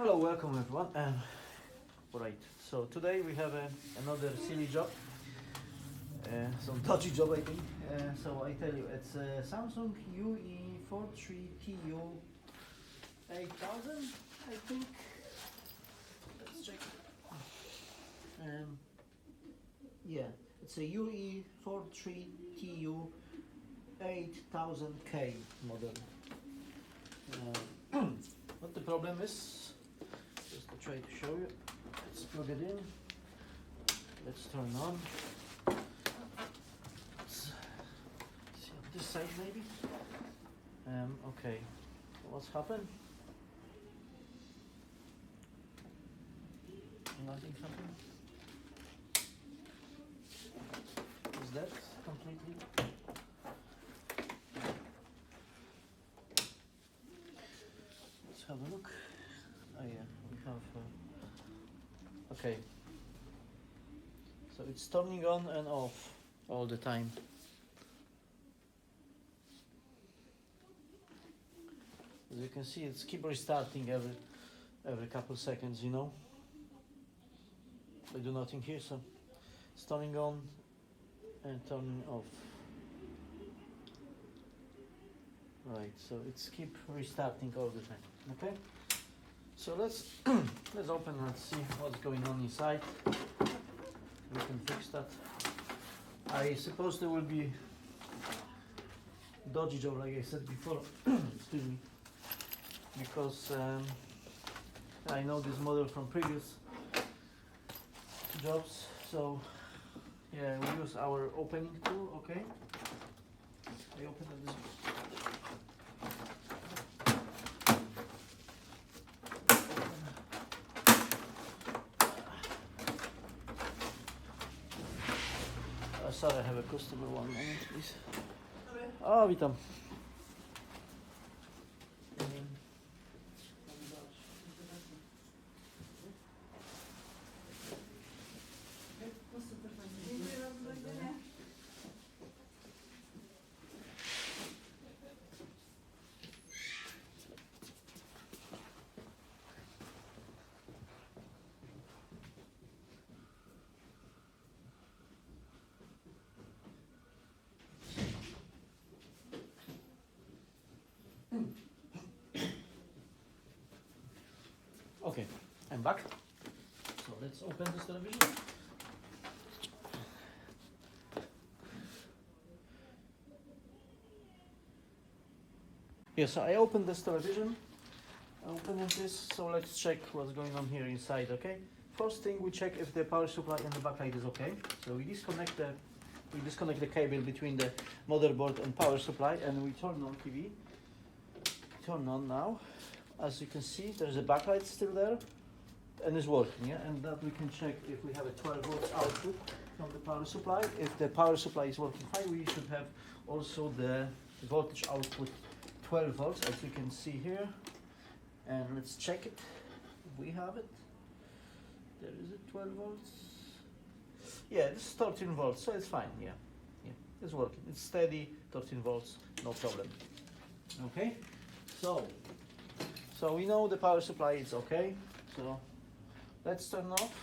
Hello, welcome everyone. Right, so today we have another silly job, some dodgy job I think. So I tell you, it's a Samsung UE43TU8000, I think. Let's check. Yeah, it's a UE43TU8000 model. What the problem is, just to try to show you, let's plug it in, let's turn on, let's see on this side maybe. Okay, what's happened? Nothing happened. Is that completely? Let's have a look. Oh yeah, we have. Okay. So it's turning on and off all the time. As you can see, it's keep restarting every couple seconds. You know. I do nothing here, so it's turning on and turning off. Right, so it's keep restarting all the time. Okay, so let's let's open and see what's going on inside. We can fix that. I suppose there will be dodgy job, like I said before. Excuse me, because I know this model from previous jobs. So yeah, we use our opening tool. Okay, I open this. Sorry, I have a customer. 1 moment, please. O, witam. Okay, I'm back. So let's open this television. Yeah, so I opened this television. Opening this, so let's check what's going on here inside. Okay. First thing, we check if the power supply and the backlight is okay. So we disconnect the cable between the motherboard and power supply, and we turn on TV. Turn on now. As you can see, there's a backlight still there, and it's working. Yeah, and that we can check if we have a 12 volts output from the power supply. If the power supply is working fine, we should have also the voltage output 12 volts, as you can see here. And let's check it. We have it. There is a 12 volts. Yeah, this is 13 volts, so it's fine. Yeah, it's working. It's steady, 13 volts, no problem. Okay, so we know the power supply is okay. So let's turn off.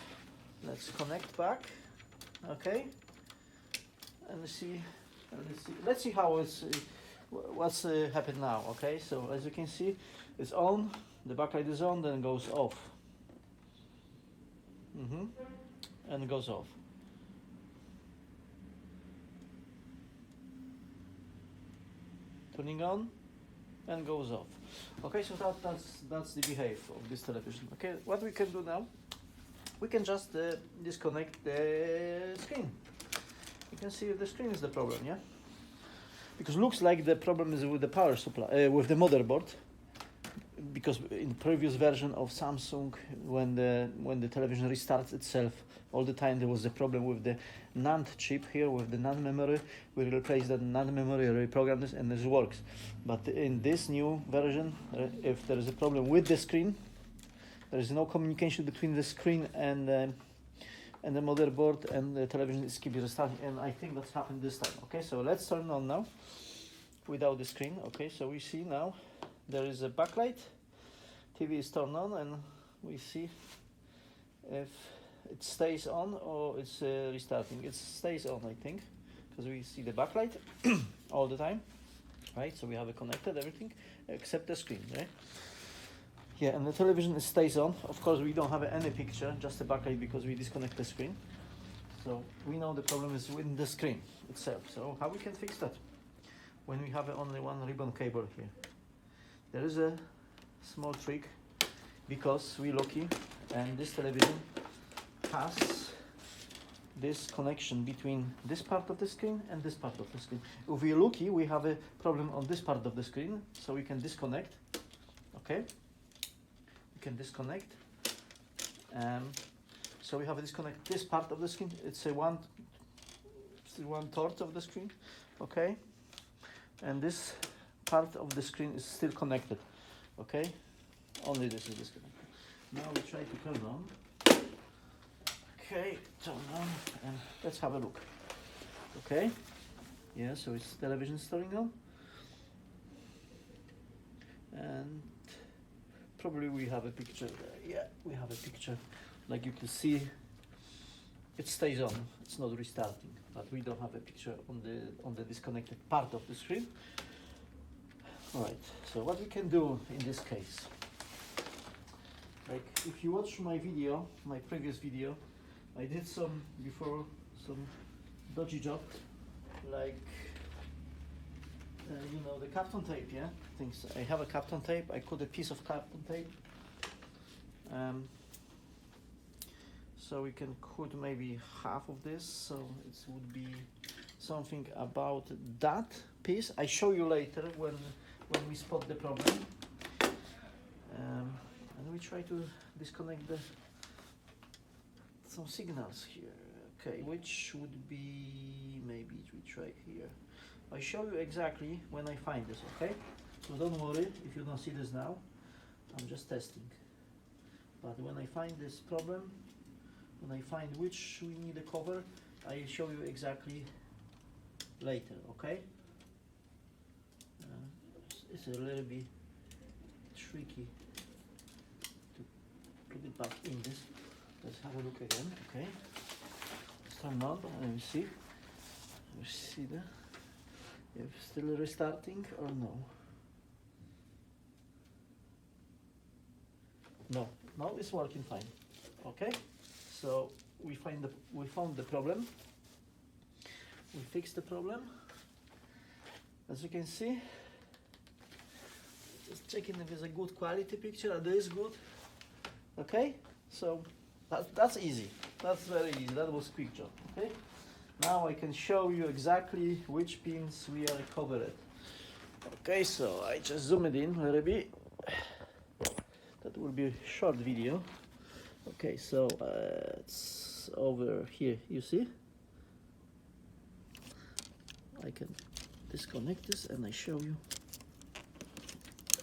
Let's connect back. Okay, and let's see how it's what's happened now. Okay, so as you can see, it's on. The backlight is on, then it goes off. And it goes off. Turning on and goes off. Okay, so that's the behavior of this television. Okay, what we can do now, we can just disconnect the screen. You can see if the screen is the problem, yeah? Because looks like the problem is with the power supply, with the motherboard. Because in previous version of Samsung, when the television restarts itself all the time, there was a problem with the NAND chip here, with the NAND memory. We replaced that NAND memory, reprogrammed this, and this works. But in this new version, if there is a problem with the screen, there is no communication between the screen and the motherboard, and the television is keep restarting. And I think that's happened this time. Okay, so let's turn on now without the screen. Okay, so we see now there is a backlight. TV is turned on, and we see if it stays on or it's restarting. It stays on, I think, because we see the backlight all the time, right? So we have it connected, everything except the screen, right? Yeah, and the television stays on. Of course, we don't have any picture, just the backlight, because we disconnect the screen. So we know the problem is within the screen itself. So how we can fix that? When we have only one ribbon cable here, there is a small trick, because we're lucky and this television has this connection between this part of the screen and this part of the screen. If we're lucky, we have a problem on this part of the screen, so we can disconnect. Okay, we can disconnect. So we have to disconnect this part of the screen. It's a one third of the screen. Okay, and this part of the screen is still connected. Okay, only this is disconnected. Now we try to turn on. Okay, turn on, and let's have a look. Okay, yeah, so it's television turning on, and probably we have a picture there. Yeah, we have a picture. Like you can see, it stays on. It's not restarting, but we don't have a picture on the disconnected part of the screen. All right. So what we can do in this case? Like if you watch my video, my previous video, I did some dodgy job, like you know, the Kapton tape, yeah? Things. I have a Kapton tape. I cut a piece of Kapton tape. So we can cut maybe half of this. So it would be something about that piece. I show you later when we spot the problem. And we try to disconnect some signals here. Okay, which would be, maybe we try here. I show you exactly when I find this, okay? So don't worry if you don't see this now. I'm just testing. But when I find this problem, when I find which we need a cover, I show you exactly later, okay? It's a little bit tricky to put it back in this. Let's have a look again, okay? Let's turn on and we see. We see the, if still restarting or no. No, now it's working fine. Okay, so we found the problem. We fixed the problem. As you can see, just checking if it's a good quality picture. It is good. Okay, so that's easy. That's very easy. That was quick job. Okay, now I can show you exactly which pins we are covered. Okay, so I just zoom it in a little bit. That will be a short video. Okay, so it's over here, you see? I can disconnect this and I show you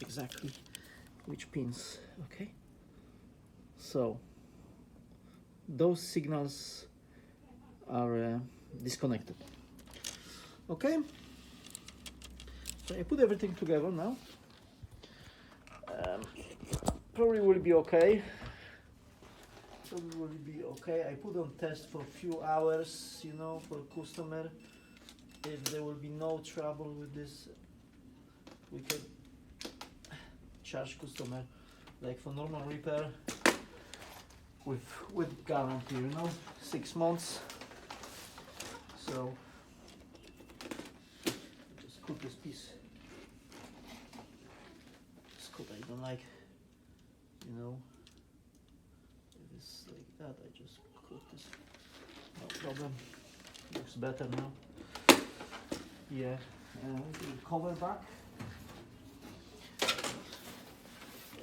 exactly which pins, okay? So those signals are disconnected. Okay, so I put everything together now. Probably will be okay. Probably will be okay. I put on test for a few hours, you know, for customer. If there will be no trouble with this, we can charge customer like for normal repair with guarantee, you know, 6 months. So just cut this piece. This cut I don't like, you know. If it's like that, I just cut this. No problem. Looks better now. Yeah, cover back.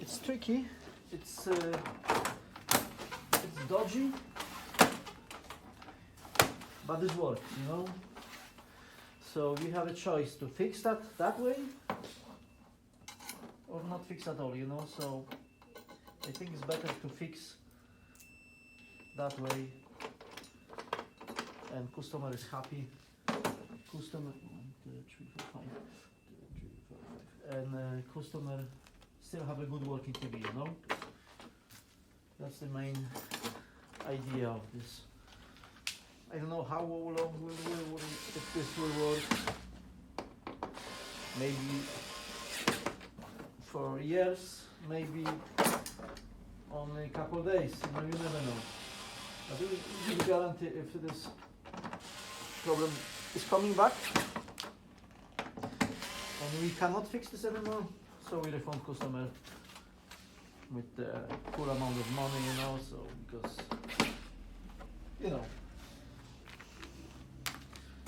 It's tricky. It's dodgy, but it works, you know. So you have a choice to fix that way, or not fix at all, you know. So I think it's better to fix that way, and customer is happy. Customer 1, 2, 3, 4, 5, 2, 3, 4, 5, and customer still have a good working TV, you know. That's the main idea of this. I don't know how long if this will work. Maybe for years, maybe only a couple of days. You know, you never know. But we will guarantee if this problem is coming back and we cannot fix this anymore, so we refund customer with the full amount of money, you know, so because, you know.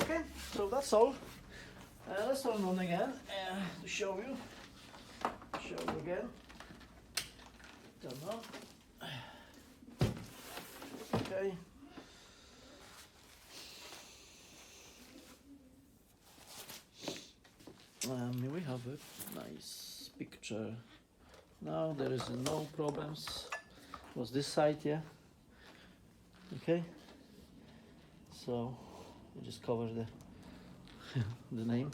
Okay, so that's all. Let's turn on again to show you again. Turn on. Okay. Here we have a nice picture. Now there is no problems. It was this side, yeah. Okay. So we just cover the the name.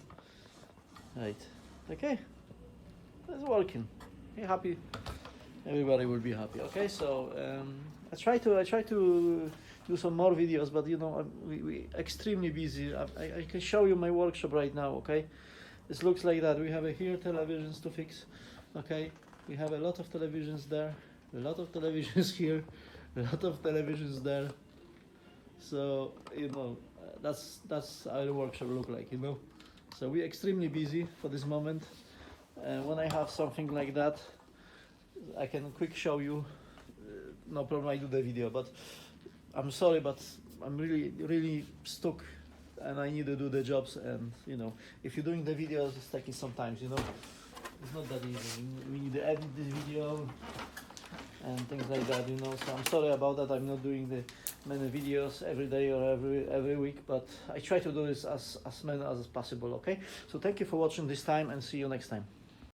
Right. Okay. It's working. You're happy. Everybody will be happy. Okay. So I try to do some more videos, but you know we extremely busy. I can show you my workshop right now. Okay. This looks like that. We have here televisions to fix. Okay. We have a lot of televisions there, a lot of televisions here, a lot of televisions there. So you know that's how the workshop look like, you know. So we're extremely busy for this moment. When I have something like that, I can quick show you. No problem, I do the video. But I'm sorry, but I'm really stuck, and I need to do the jobs. And you know, if you're doing the videos, it's taking some time, you know. It's not that easy. We need to edit this video and things like that, you know. So I'm sorry about that. I'm not doing the many videos every day or every week, but I try to do this as many as possible. Okay. So thank you for watching this time, and see you next time.